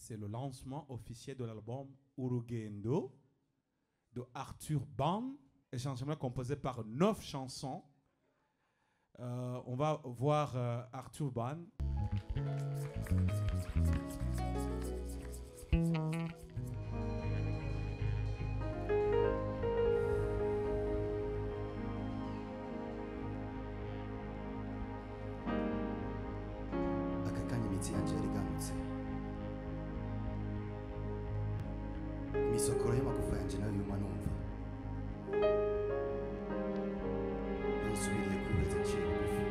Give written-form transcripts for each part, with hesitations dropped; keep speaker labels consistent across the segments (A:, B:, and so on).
A: c'est le lancement officiel de l'album Urugendo de Arthur Ban, essentiellement composé par 9 chansons. On va voir Arthur Ban.
B: Imisokoro y'amagufa yanjye nayo yuma numva nusubiriye kuri wese nciye bugufi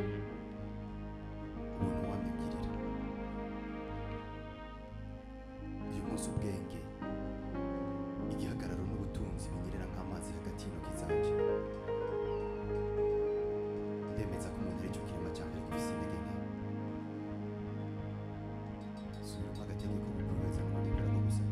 B: ubuntu wamigirira uyu munsi ubwenge igihagararo n'ubutunzi binyerera nk'amazi hagati y'intoki zanje ndemeza ko umuntu ari cyo kirema cya mbere gifise intege nke subiramo agategeko kuri wese n'umubwira ko gusa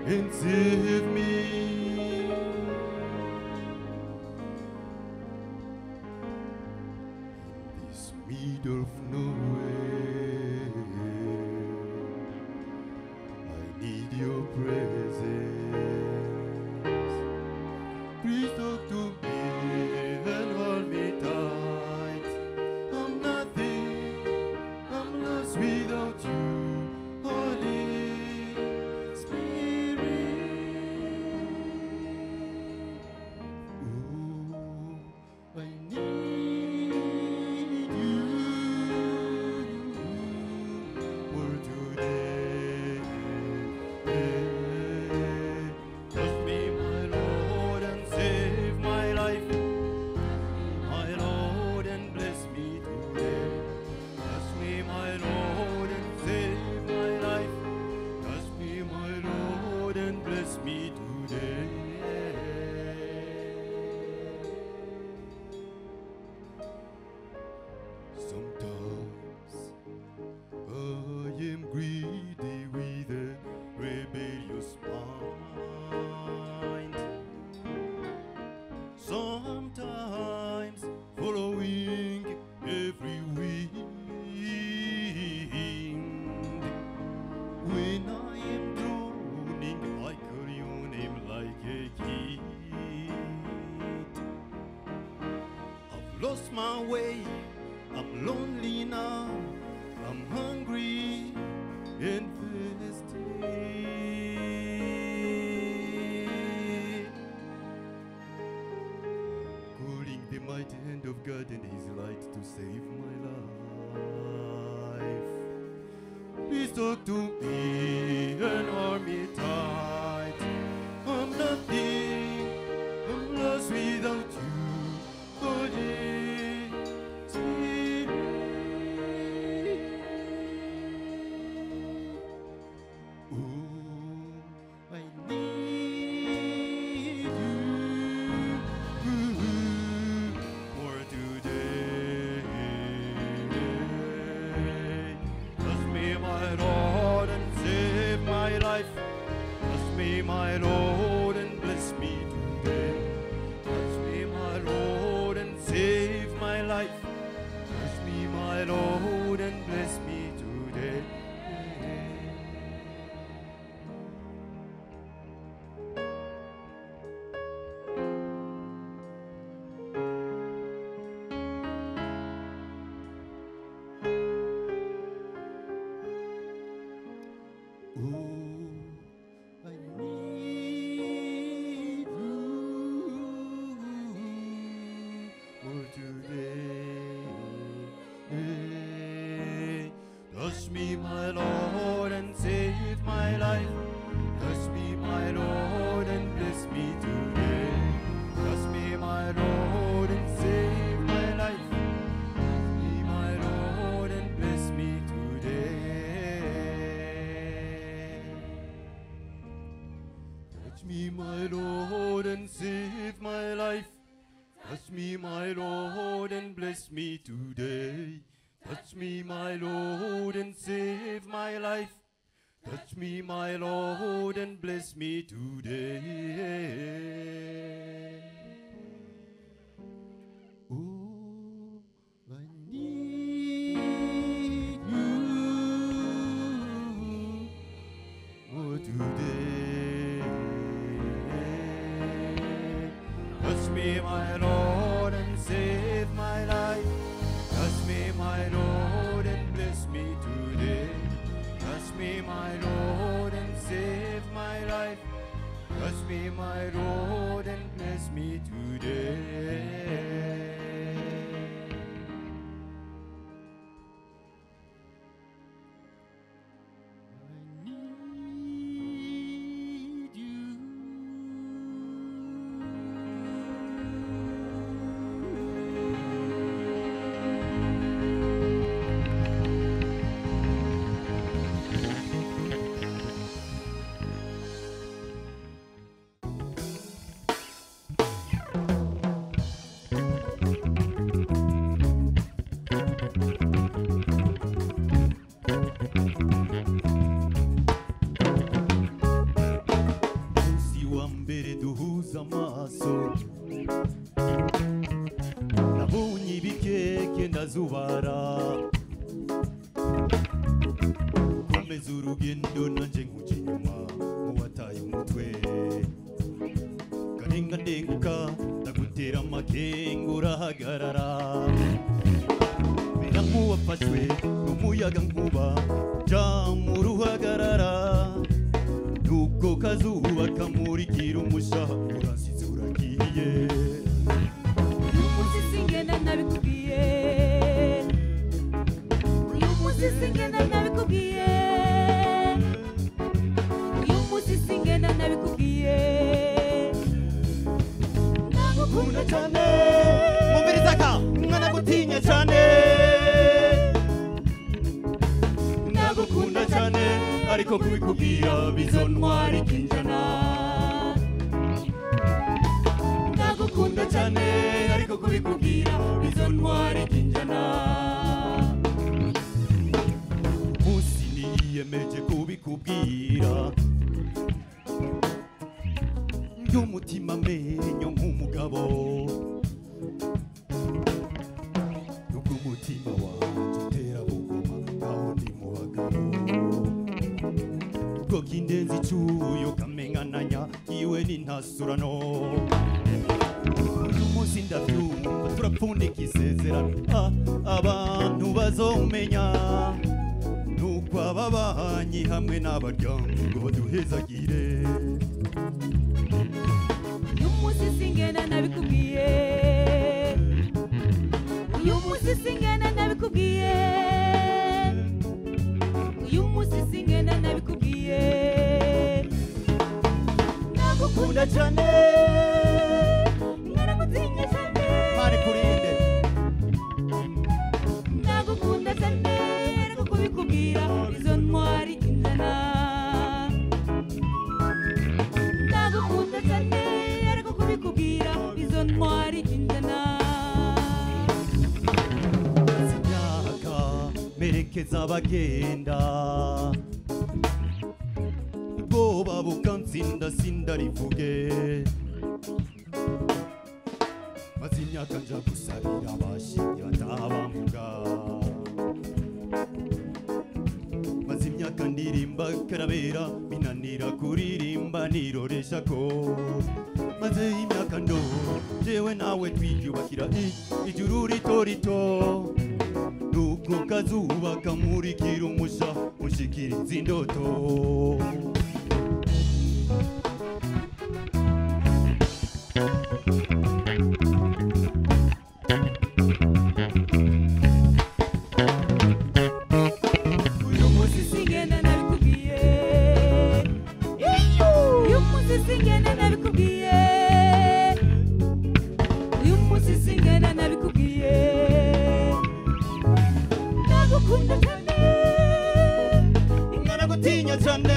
C: and save me. In this middle of nowhere, I need your presence. Please talk to me and hold me tight. I'm nothing, I'm lost without you. Sometimes I am greedy with a rebellious mind. Sometimes following every wind. When I am drowning, I call your name like a kid. I've lost my way. I'm lonely now, I'm hungry and thirsty. Calling the mighty hand of God and His light to save my life. Please talk to me and hold me tight. I'm nothing, I'm lost without you. Oh yeah. Trust me, my Lord, and save my life. Touch me, my Lord, and bless me today. Touch me, my Lord, and save my life. Touch me, my Lord, and bless me today. Oh, I need you. Oh, today. Touch me, my Lord, and save my life. Touch me, my Lord, and bless me today. Touch me, my Lord, and save my life. Touch me, my Lord, and bless me today. Nabonye ibikeke ndazubara komeza urugendo nanje nkuje inyuma uwataye umutwe karenga ndenguka ndagutera amakenga urahagarara mera nk'uwafashwe n'umuyaga nkuba ja mu ruhagarara nuko kazuba kamurikira umushaha uransize uragiye
D: uyu munsi singenda nabikubwiye uyu munsi singenda nabikubwiye uyu munsi singenda nabikubwiye ndagukunda cyane
C: mumviriza ka mwana gutinya cyane ndagukunda cyane ariko kubikubwira bizontwara ikinjana ndagukunda cyane ariko kubikubwira bizontwara ikinjana umunsi niyemeje kubikubwira y'umutima menyo nk'umugabo nubwo umutima wanjye utera bugoma aho ndi mu bagabo ubwo kindenzi cyuyo kamengananya iwe n'intasurano uyu munsi ndabyumva turapfundika isezerano abantu bazomenya nuko ababanyi hamwe n'abaryango duhezagire
D: uyu munsi singenda nabikubwiye uyu munsi singenda nabikubwiye uyu munsi singenda nabikubwiye ndagukunda cyane ngaragutinya cyane
C: mari kurinde
D: ndagukunda cyane ariko kubikubwira bizontwara ikinjana ndagukunda cyane ariko kubikubwira bizontwara ikinjana
C: imyaka merekeza abagenda ubwoba bukansinda sindarivuge maze imyaka nja gusabira abashimye batabamuga maze imyaka ndirimba karabera binanira kuririmba niroresha ko maze imyaka ndo jewe nawe twiyubakira ijuru rito rito nuko kazuba kamurikira umusha ushikiriza indoto
D: uyu munsi singenda nabikubwiye uyu munsi singenda nabikubwiye uyu munsi singenda nabikubwiye ndagukunda cyane
C: ingana gutinya cyane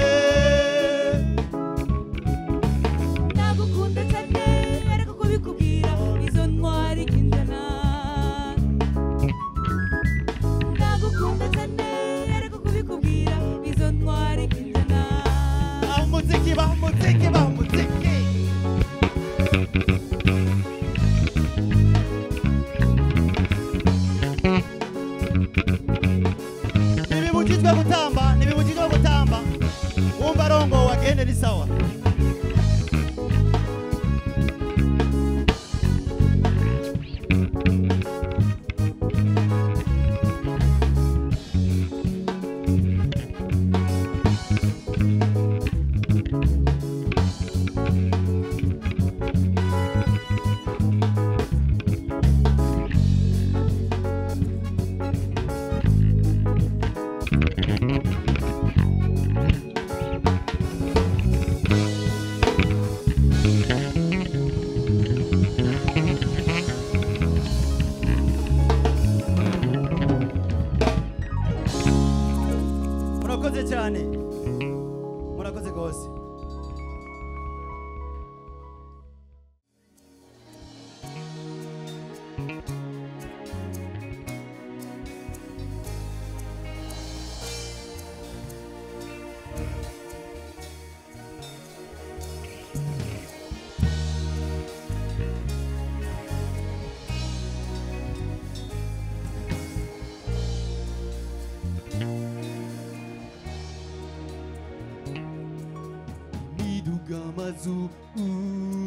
C: amazu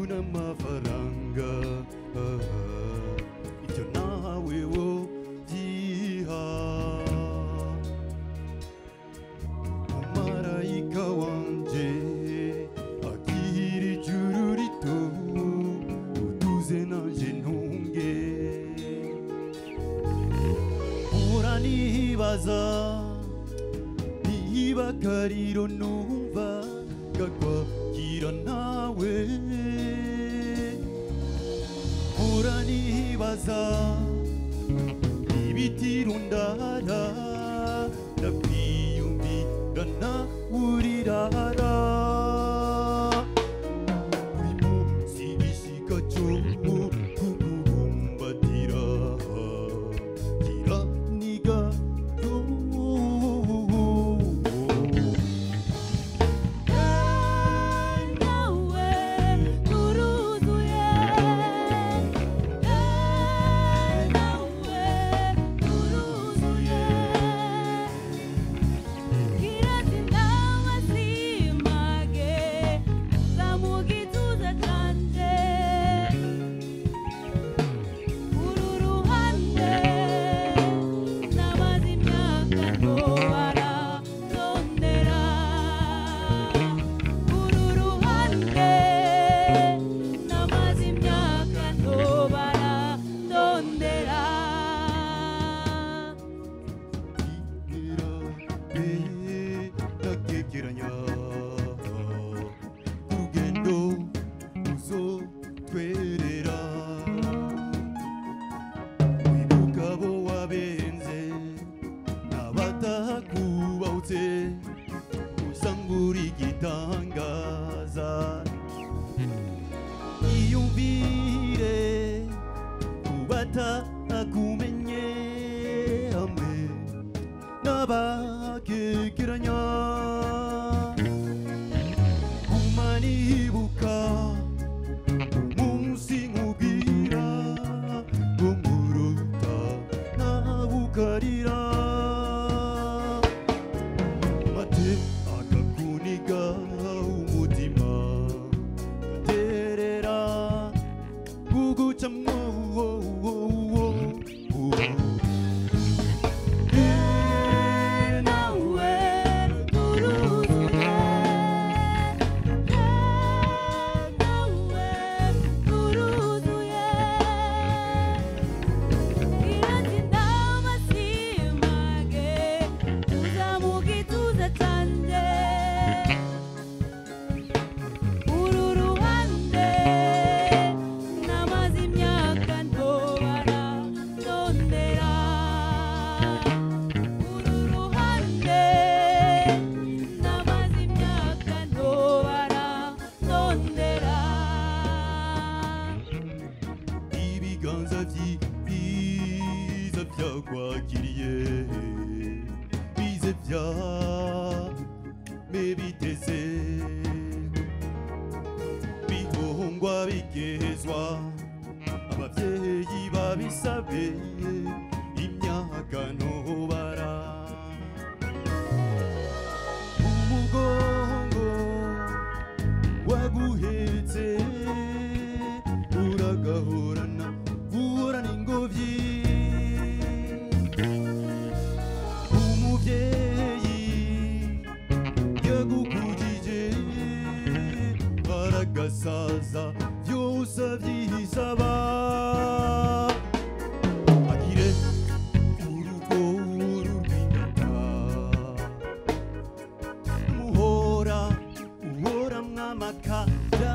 C: n'amafaranga ibyo nawe wo byiha umumarayika wanje agira ijuru rito utuze nanje ntunge mpora nibaza niba kariro numva gakwakira nawe mpora nibaza ibitiro ndara ndakwiyumvira nawe urirara buri munsi gishika cyo kugubumbatira gira niga urugendo uzotwerera wibuka abo wabenze n'abatakubahutse usangura igitangaza iyumvire kubatakumenye hamwe n'abakekeranya umanibuka umunsi nkubwira ngo muruta nabukarira mate akakuniga umutima terera kugucamwo ibiganza byiza byakwakiriye bize byame biteze bihongwa bigezwa ababyeyi babisabe imyaka ntobara umugongo waguhetse uragahorana uhorana ingobyi umubyeyi yagukujije aragasaza byose abyisaba agire urugo rw'ingata muhora uhora mwamakara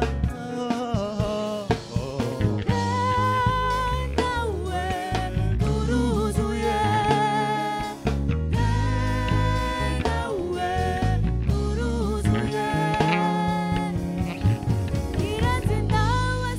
D: Irati nawe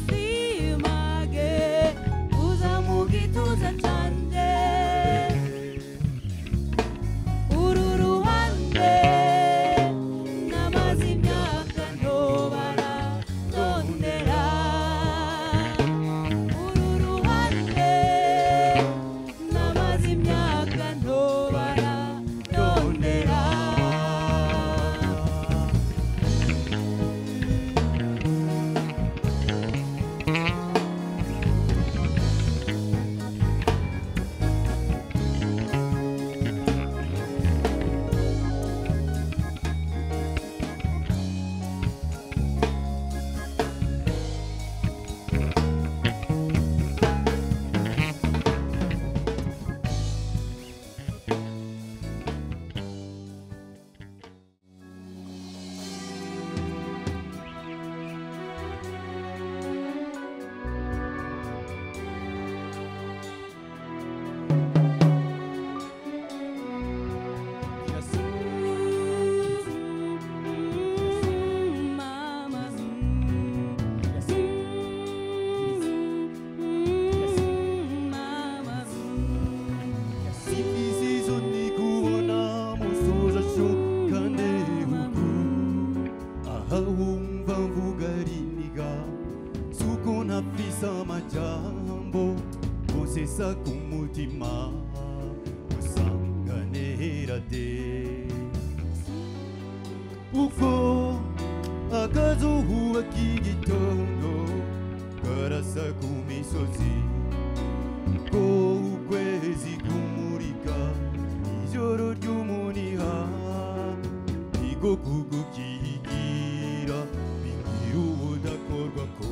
C: abafise amajambo bosesa ku mutima usanganira de uko akazuba k'igitondo karasa ku misozi uko ukwezi kumurika ijoro ry'umuniha niko kugukigira bimbwira ubudakorwa ko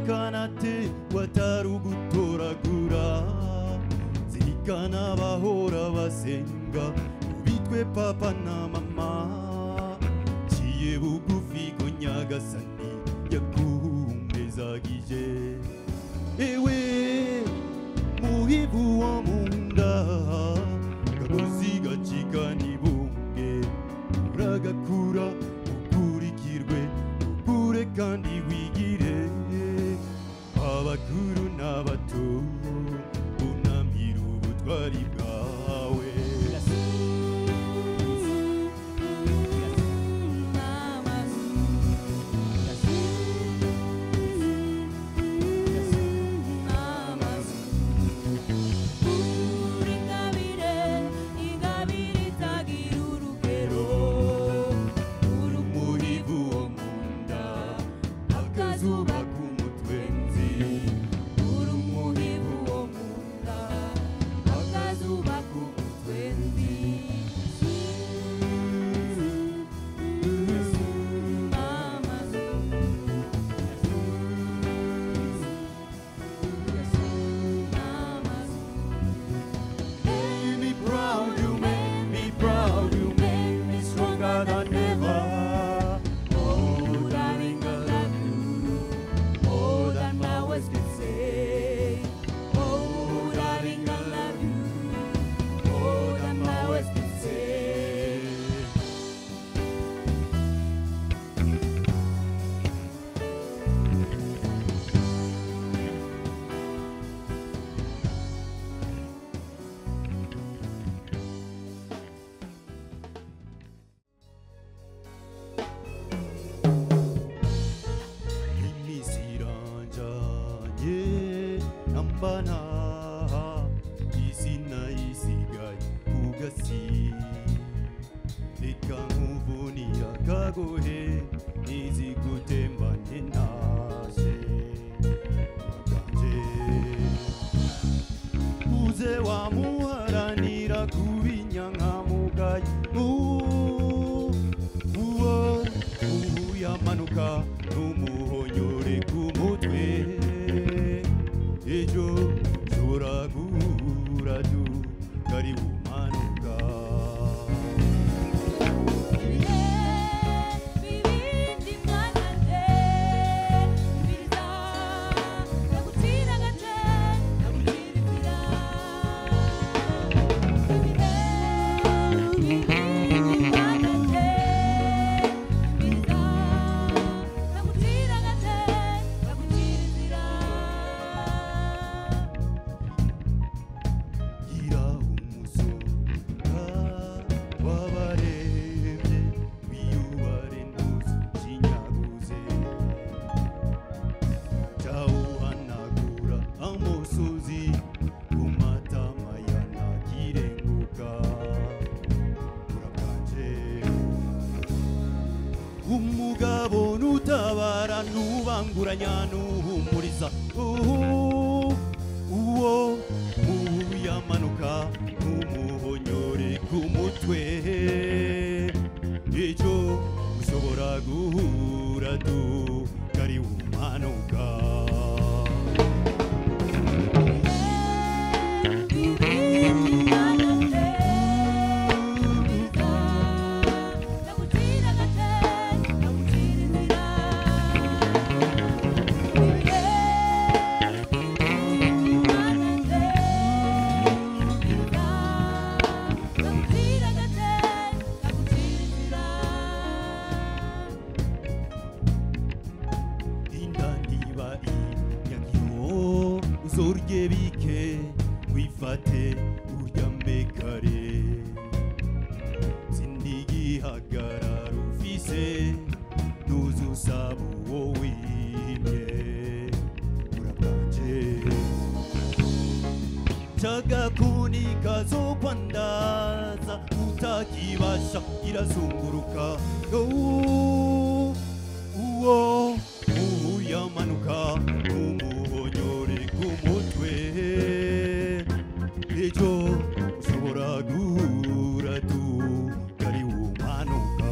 C: kanate watarugutoragura zirikana bahora basenga ubitwe papa na mama ciye bugufi ko nyagasani yakumbezagije ewe muhibu wa munda kagozi gacika nibunge uragakura ukurikirwe ukure kandi wigire abakuru n'abato unamira ubutwari bwawe ubanguranya n'uhumuriza uwo uyamanuka n'umuhonyore ku mutwe icyo ushobora guhura kari umanuka zorye bike wifate uryame kare sindigihagarara ufise nuzusaba uwo wimye urabwanje chagakuni kazokwandaza utakibasha irazunguruka uwo uyamanuka umuhonyore ku mutwe icyo ushobora guhura kari umanuka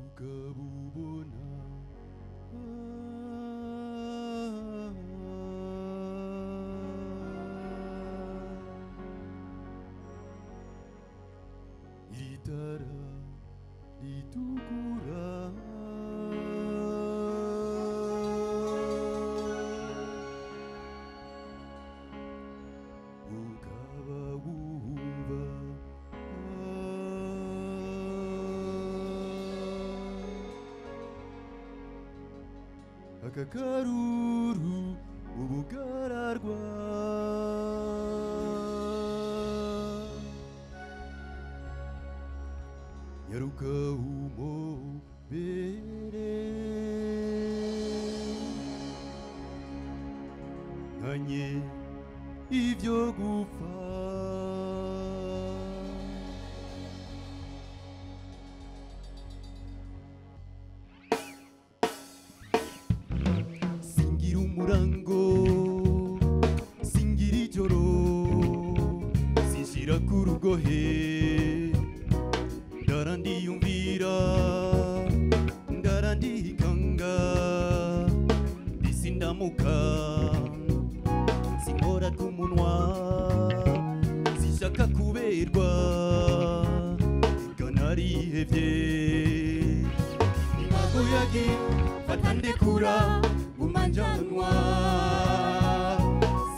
C: ukabubona itara ritukura ukaba wumva akakaruru ubugararwa nyaruka umobere nkanye ibyo gupfa umurango singira ijoro sinshira ku rugohe ndarandiyumvira ndarandikanga ndisindamuka sinkora k'umunwa sinshaka kuberwa kanarihevye nimaguyagi fatandekura gumanjanwa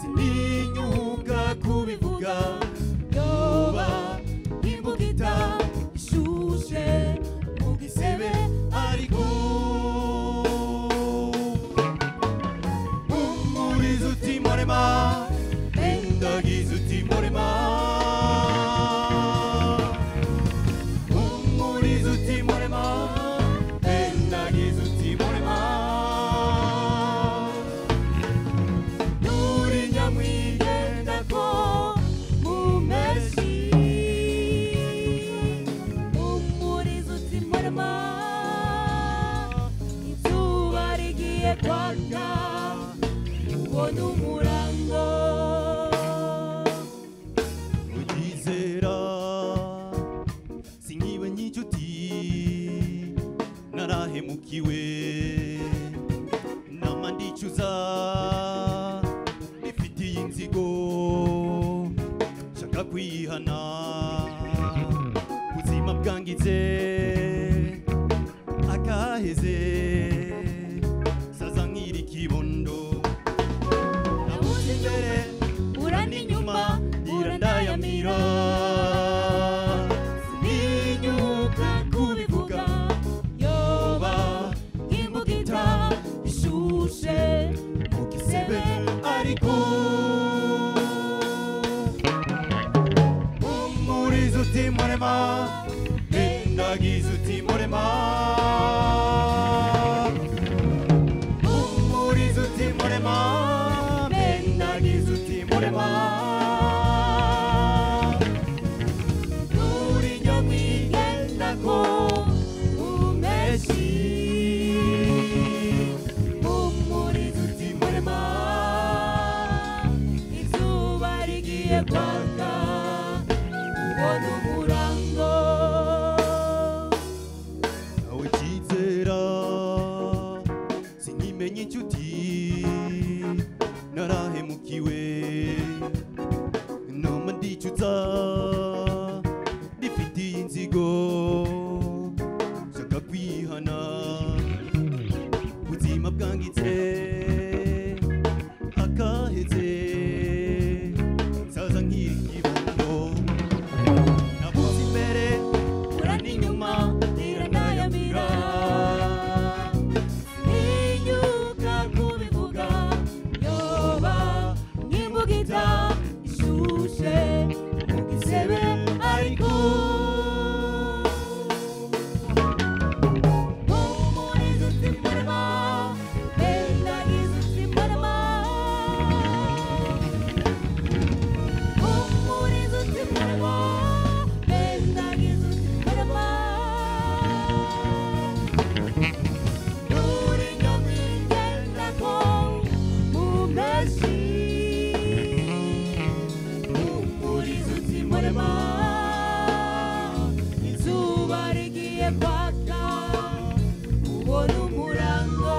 C: sininyuka kubivuga yoba imbugita ishushe mu gisebe ariko umurizo uti morema endagize uti morema umurizo uti morema endagize uti morema narahemukiwe nama ndicuza nifitiye inzigo shaka kwihana ubuzima bwangize akaheze saza nkiri kibondo nabuze imbere urani inyuma irandayamira sininyuka kubivuga yoba imbugita ishushe mu gisebe ariko umurizo utimurema endagize utimurema umurizo utimurema endagize utimurema narahemukiwe nama ndicuza ndifitiye inzigo shaka kwihana ubuzima bwangitse akaheze saza nkiri kibondo nabuze imbere urani inyuma irandayamira ishushe mu gisebe ariko umurizo utimurema endagize utimurema umurizo utimurema endagize utimurema uri nyamwigendako mu meshi izuba rigiye kwaka ubona umurango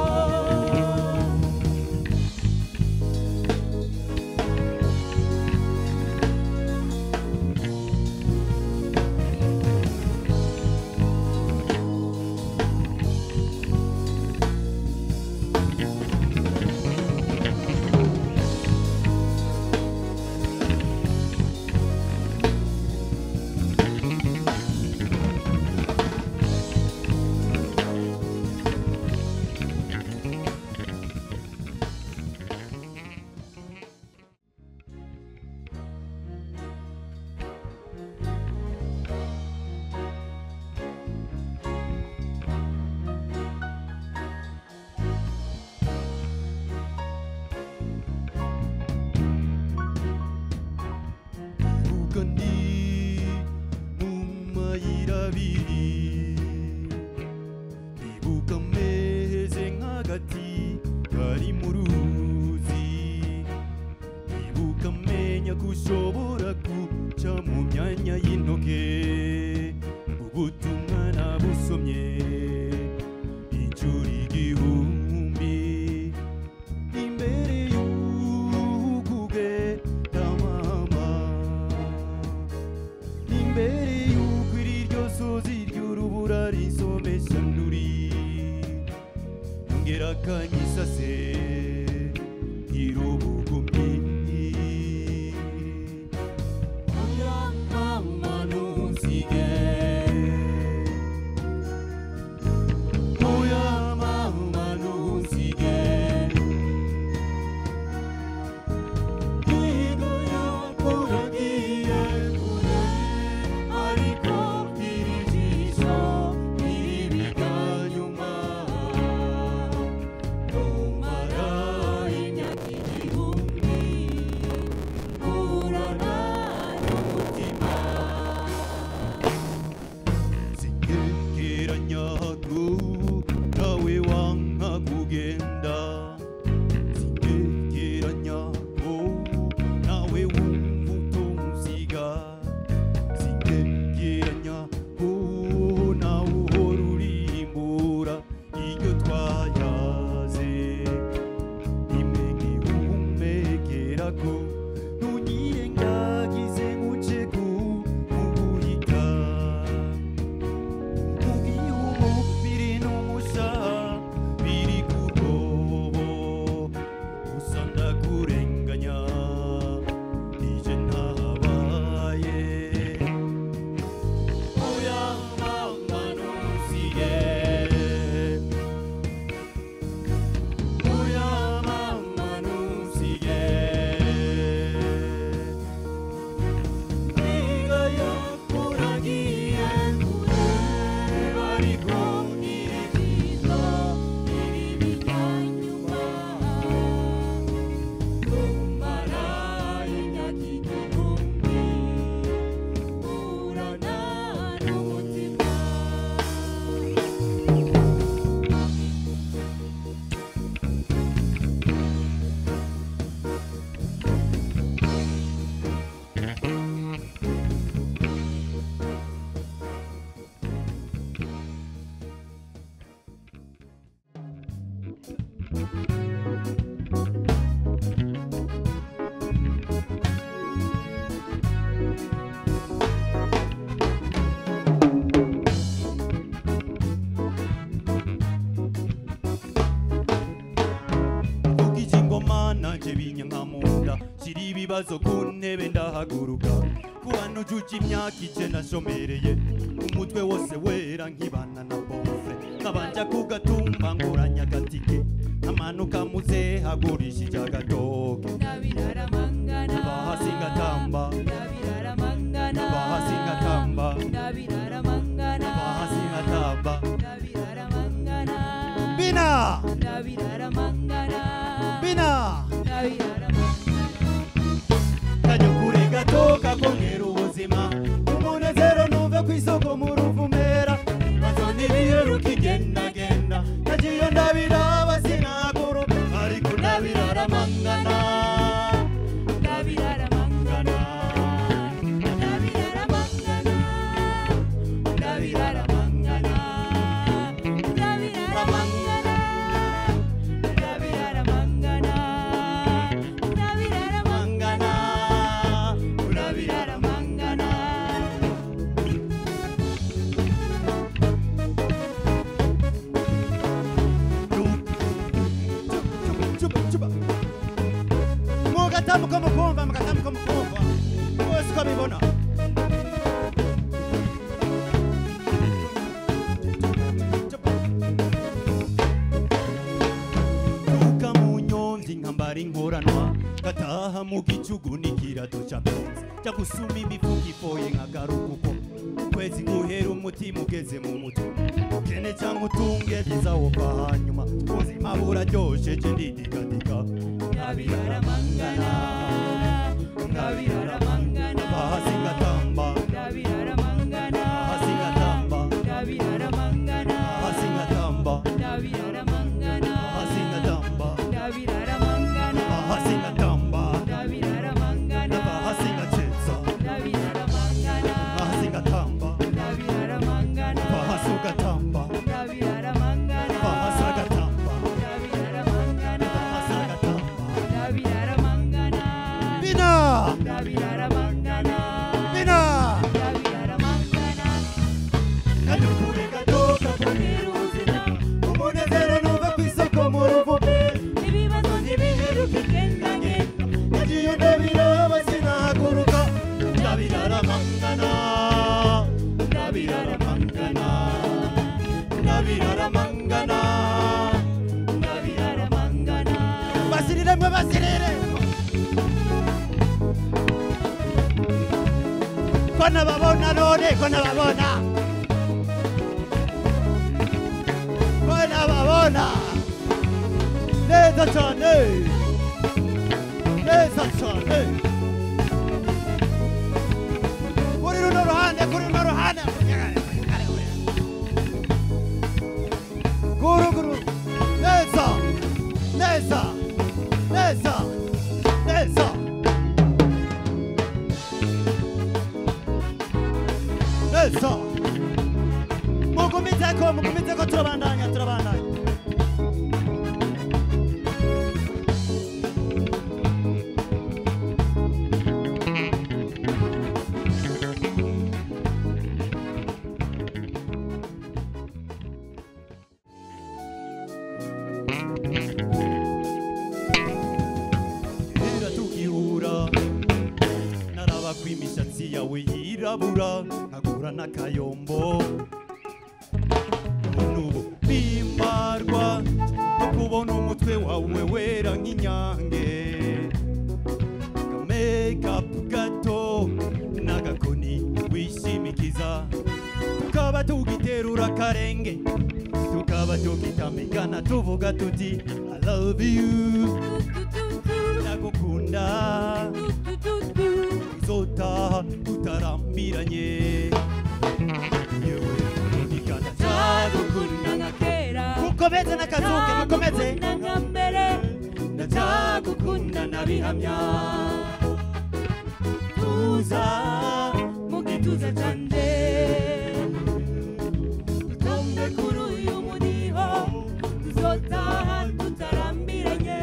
C: Kandi mumayirabiri ibuka meze nk'agati kari mu ruzi ibuka menya kushobora guca mu myanya y'intoke ubutumwa nabusomye inshuro igihumbi imbere y'ukuge tamama imbere y'uko iryo sozi ry'urubura risomesha nduri yongera akanyisase irubugumyi oya mama ntusige oya mama ntusige igo yakuragiye kure ariko iri jisho ntibiganyuma numara ibibazo ku ntebe ndahaguruka kubantu ujuje imyaka icenda nashomereye umutwe wose wera nkibana na bonfre nkabanja kugatumba nguranya agatike nkamanuka muze hagurishije agatoke
D: Ndabiraramangana
C: bahasi ngatamba
D: Ndabiraramangana
C: bahasi ngatamba
D: Ndabiraramangana
C: bahasi ngatamba
D: Ndabiraramangana
C: bina
D: Ndabiraramangana
C: bina
D: Ndabiraramangana
C: kanyukure gatoka kongera ubuzima umunezero numve kwisoko mu ruvumera mazo n'ibiheruka igendagenda nagiye ndabiraba sinaguruka ariko ndabiraramangana
D: Ndabiraramangana Ndabiraramangana Ndabiraramangana Ndabiraramangana Ndabiraramangana Ndabiraramangana Ndabiraramangana
C: mugatambuka mukumva mugatambuka mukumva wese uko abibona tuka mu nyomvyi nkambara inkoranwa gataha mu gicugu n'ikirato ca penzi ja gusuma imifuka ifoye nkagaruka uko kwezi nguhera umutima ugeze mu mutwe kene canke utunge vyiza wova hanyuma ubuzima buraryoshe je ndidikadika
D: Ndabiraramangana Ndabiraramangana
C: bahasi ngatamba
D: Ndabiraramangana
C: bahasi ngatamba
D: Ndabiraramangana
C: bahasi ngatamba
D: Ndabiraramangana
C: bahasi ngatamba
D: Ndabiraramangana
C: bahasi ngatamba
D: Ndabiraramangana
C: bahasi ngacetsa
D: Ndabiraramangana
C: bahasi ngatamba
D: Ndabiraramangana
C: bahasi ugatamba
D: Ndabiraramangana
C: bahasi agatamba
D: Ndabiraramangana
C: bahasi agatamba
D: Ndabiraramangana
C: bina
D: Ndabiraramangana
C: bina
D: Ndabiraramangana
C: kanyukure gatoka
D: Kongera ubuzima
C: umunezero numve kwisoko mu ruvumera
D: ibibazo ntibiheruka igendagenda
C: nagiye ndabiraba sinahaguruka ndabiraramangana ndabiraramangana ndabiraramangana
D: Ndabiraramangana
C: basirire mwe basirire ko nababona none ko nababona ko nababona neza cyane neza cyane kuri runo ruhande guru neza neza neza neza neza mugumizeko turabandanya Ira tukihura naraba kw'imishatsi yawe yirabura nkagura n'akayombo nubu bimbarwa no kubona umutwe wawe wera nk'inyange akamekapu gato n'agakoni wishimikiza tukaba tugiterura akarenge tukaba tugitamikana tuvuga tuti I love you ndagukunda uzotaha tutarambiranye yewe ikana
D: Ndagukunda nka kera
C: mukomeze n'akazuke mukomeze
D: Ndagukunda nka mbere
C: ndacyagukunda nabihamya tuza
D: mu gituza cyanjye Tombe kuri uyu muniho tuzotaha tutarambiranye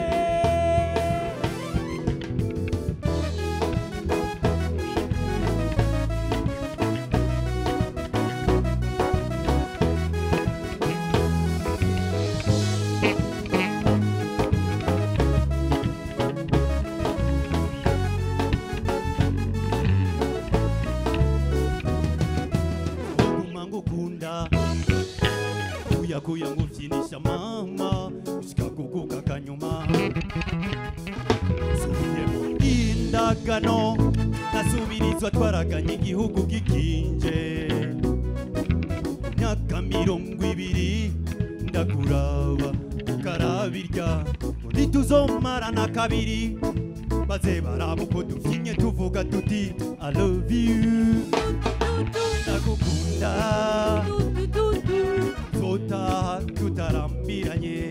C: kuya ngufyinisha mama ushika kuguka kanyuma subiye mu indagano nasubirizwa twaraganye igihugu gikinje myaka 20 ndakuraba ukarabirya ntituzomarana kabiri baze baraba uko dufyinye tuvuga tuti I love you ndagukunda zota tutarambiranye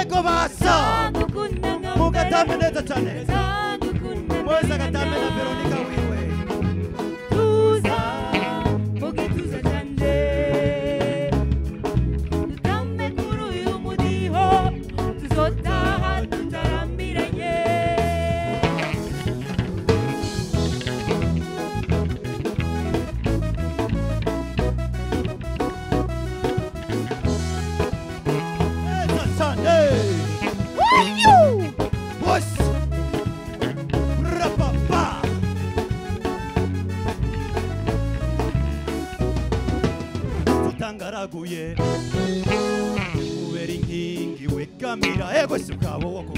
C: ego basa mugatambe neza cyane mwese agatambe na Veronica wiwe
D: tuza mugituza cyane tutambe kuri uyu mudiho tuzotaha tutarambiranye
C: Tangaraguye ubera inkingi wegamira ego si ubwabo woko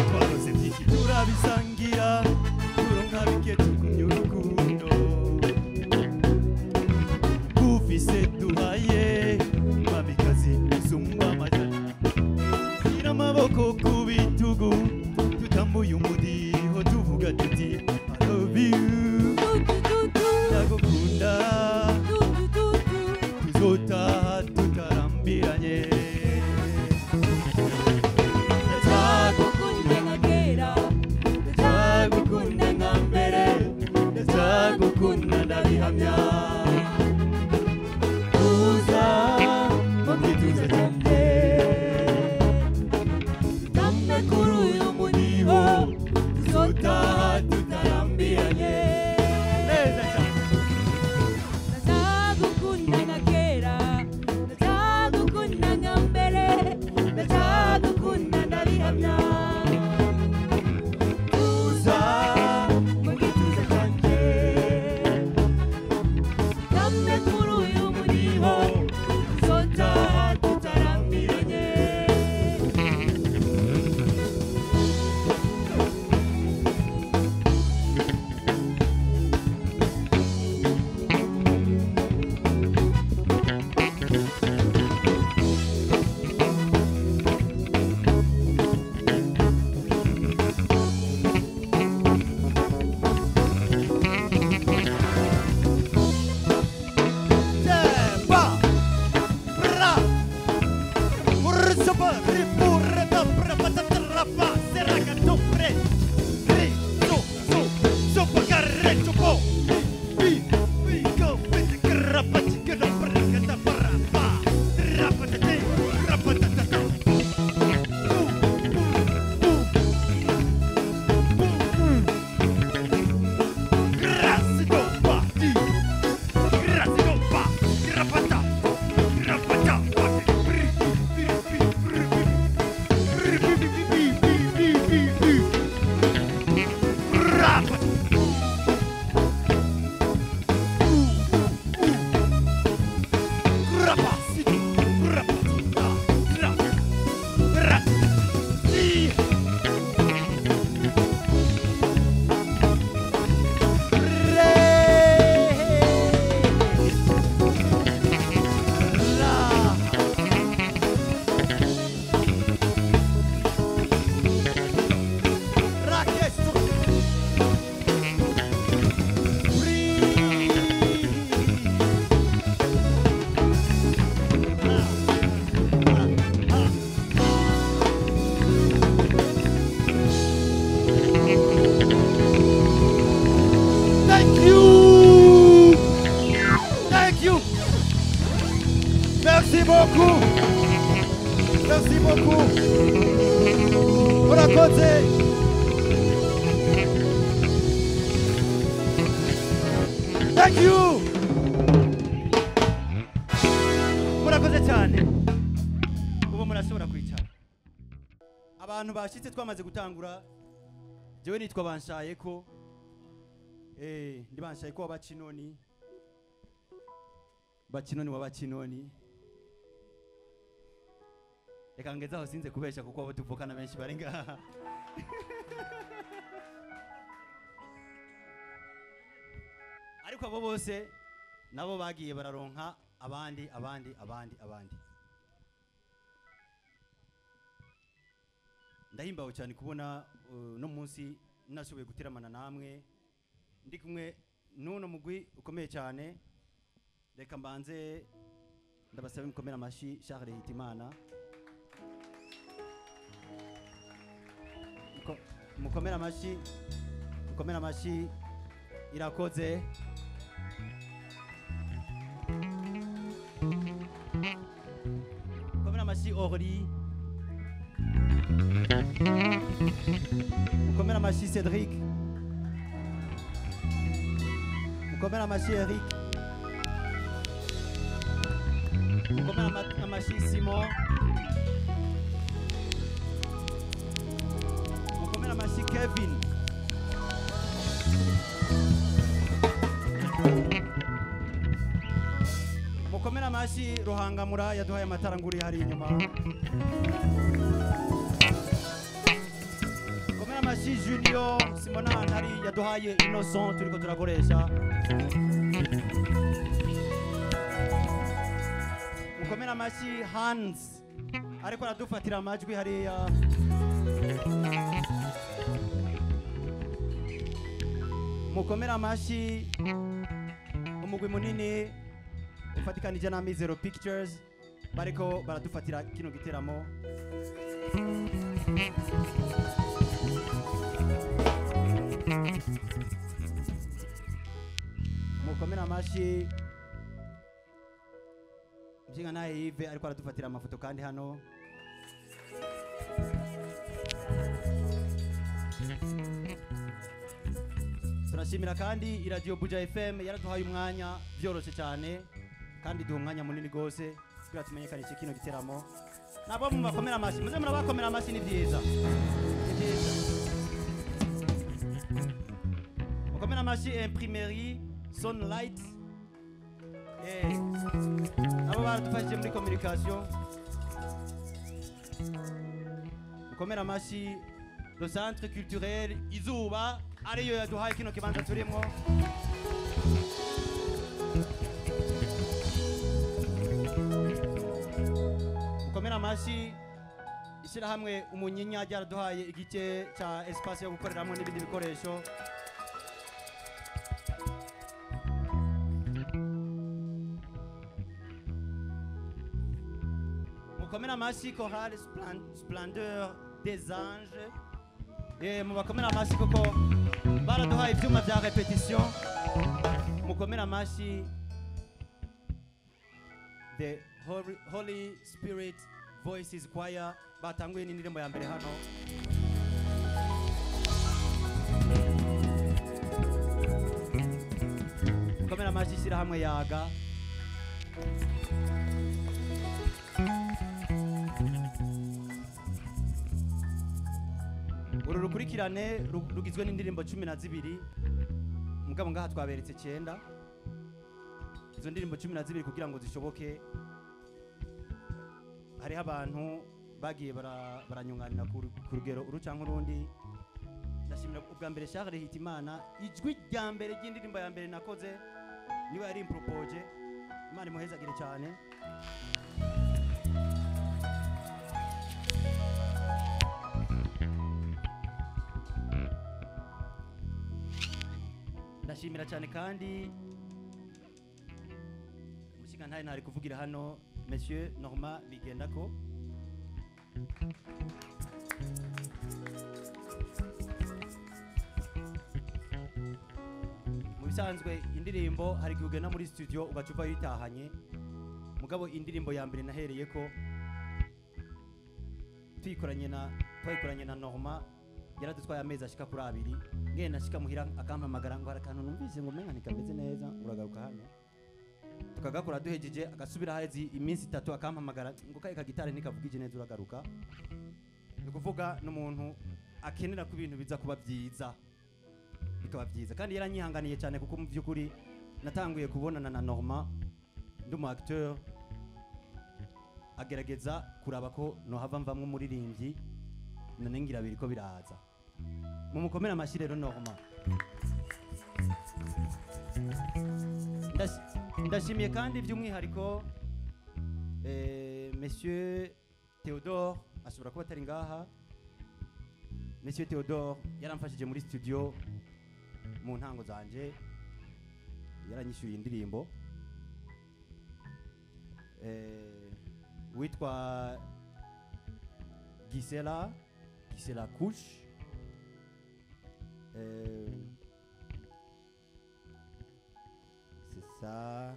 C: twaroze byinshi turabisangira turonka bike tugumye urukundo ufise duhaye mamikazi usumba amajana shyira amaboko ku bitugu tutambuye umudiho tuvuga tuti I love you ndagukunda tuzota tutarambiranye
D: ndazagukunda nka kera ndazagukunda nka mbere ndazagukunda ndabihamya tuza mugituza cyane tutambe kuri uyu mudiho tuzotaha tutarambiranye ndazagukunda nka kera ndazagukunda nka mbere ndazagukunda ndabihamya tuza mugituza cyane tutambe kuri uyu mudiho tuzotaha tutarambiranye
C: beaucoup. Merci beaucoup. Murakoze. Thank you. Murakoze cyane. Ubu murashobora kwicara. Abantu bashitse twamaze gutangura. Jewe nitwa Banshayeko. ndibanshaye ko bacinoni wa bacinoni reka ngezaho sinze kubesha kuko abo tuvukana benshi bari ngaha ariko abo bose nabo bagiye bararonka abandi ndahimbawe cyane kubona no munsi nashoboye guteramana namwe ndi kumwe n'uno mugwi ukomeye cyane reka mbanze ndabasaba mukomera amashi Charles Hitimana mukomera amashi irakoze mukomera amashi Orly mukomera amashi Cédric mukomera amashi Eric mukomera amashi Simon mukomera amashi Kevin mukomera amashi Ruhangamura yaduhaye amatara nguri hari inyuma mukomera amashi Junior Simona hari yaduhaye Innocent turiko turakoresha mukomera amashi Hans ariko aradufatira amajwi hariya mukomera amashi umugwi munini ufatikanije na Mizero Pictures bariko baradufatira kino giteramo mukomera amashi mjinga naye Yves ariko aradufatira amafoto kandi hano turashimira kandi iradio Buja FM yaraduhaye umwanya byoroshe cyane kandi duha umwanya munini gose kugira tumenyekanishe kino giteramo nabo mu bakomera amashi muze murabakomera amashi ni byiza mukomera amashi Imprimerie Sunlight abo baradufashije muri communication mukomera amashi le centre culturel Izuba ariyo yaduhaye kino kibanza turimo mukomera amashi ishyirahamwe umunyinya ryaraduhaye igice cya espace yo gukoreramo n'ibindi bikoresho mukomera amashi chorale Splendeur des Anges mubakomera amashi koko baraduhaye ibyuma bya repetition mukomera amashi the Holy Spirit Voices Choir batanguye n'indirimbo ya mbere hano mukomera amashi ishyirahamwe Yaga uru rukurikirane rugizwe n'indirimbo 12 mugabo ngaha twaberetse 9 izo ndirimbo 12 kugira ngo zishoboke hariho abantu bagiye baranyunganira ku rugero urucanka urundi ndashimira ubwa mbere Charles Hitimana ijwi rya mbere ry'indirimbo ya mbere nakoze niwe yari impropose Imana imuhezagire cyane ndashimira cyane kandi umushinga ntari kuvugira hano Monsieur Norma Bigendako mu bisanzwe indirimbo hari kugena muri studio ugacupa yitahanye mugabo indirimbo ya mbere nahereye ko twikoranye na Norma yaradutwaye amezi ashika kuri 2 ngenda ashika muhira akampamagara ngo harakantu numvise ngo menga nikameze neza uragaruka hano tukagakora duhejeje agasubira hahezi iminsi 3 akampamagara ngo kaye kagitare nikavugije neza uragaruka ni kuvuga n'umuntu akenera ku bintu biza kuba byiza
E: bikaba byiza kandi yaranyihanganiye cyane kuko mu by'ukuri natanguye kubonana na Norma ndi umu acteur agerageza kuraba ko nohava mvamwe umuririmbyi none ngira biriko biraza mumukomera amashyi rero Norma. Ndashimiye kandi by'umwihariko Monsieur Theodore ashobora kuba atari ngaha. Monsieur Theodore yaramfashije muri studio mu ntango zanje, yaranyishyuye indirimbo witwa Gisela Couche, c'est ça,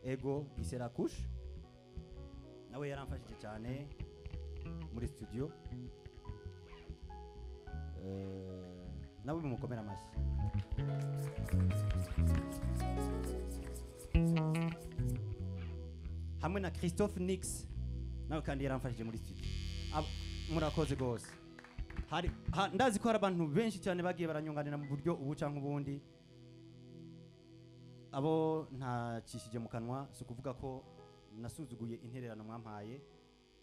E: ego Gisela Couche nawe yaramfashije cyane muri studio, nawe bumukomera amashyi. Hamwe na Christophe Nix nawe kandi yaramfashije muri studio. Murakoze gose. Ndazi ko hari abantu benshi cyane bagiye baranyunganira mu buryo ubu canke ubundi, abo ntacishije mu kanwa, so kuvuga ko nasuzuguye intererano mwampaye,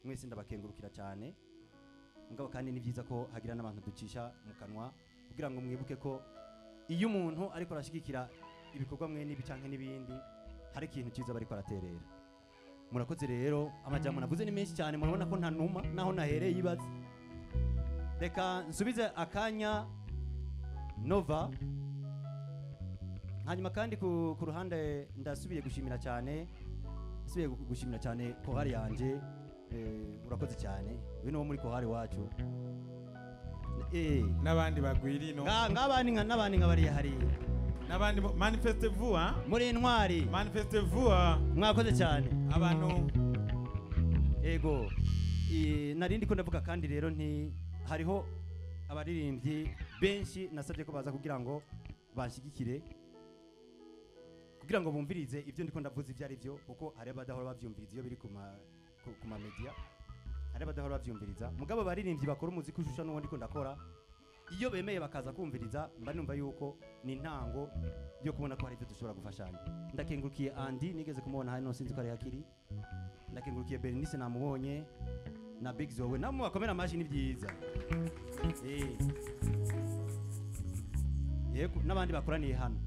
E: mwese ndabakengurukira cyane. Mugabo kandi ni byiza ko hagira n'abantu ducisha mu kanwa kugira ngo mwibuke ko iyo umuntu ariko arashigikira ibikorwa mwe n'ibi canke n'ibindi, hari ikintu cyiza bariko araterera. Murakoze rero, amajambo navuze ni menshi cyane, murabona ko nta numa naho nahereye yibaza. Reka nsubize akanya Nova, hanyuma kandi ku ruhande ndasubiye gushimira cyane, kohari yanje. Urakoze cyane, uyu ni wo muri kohari wacu,
A: n'abandi bagwirino
E: n'abandi nkabariye hariya,
A: n'abandi manifestez-vous
E: muri intwari,
A: manifestez-vous
E: mwakoze cyane
A: abantu.
E: Ego narindi ko ndavuga kandi rero hariho abaririmbyi benshi nasabye ko baza kugira ngo banshyigikire, kugira ngo bumvirize ibyo ndiko ndavuze ibyo ari byo, kuko hari abadahora bavyumviriza iyo biri ku ma media, hari abadahora bavyumviriza. Mugabo baririmbyi bakora umuziki ushusha n'uwo ndiko ndakora, iyo bemeye bakaza kumviriza, mba numva yuko ni intango yo kubona ko hari ibyo dushobora gufashanya. Ndakengurukiye Andy, nigeze kumubona hano sinzi ko ari hakiri. Ndakengurukiye Bernice namubonye, na Big Zoe, namwe bakomera amashi ni byiza. Yego n'abandi bakoraniye hano.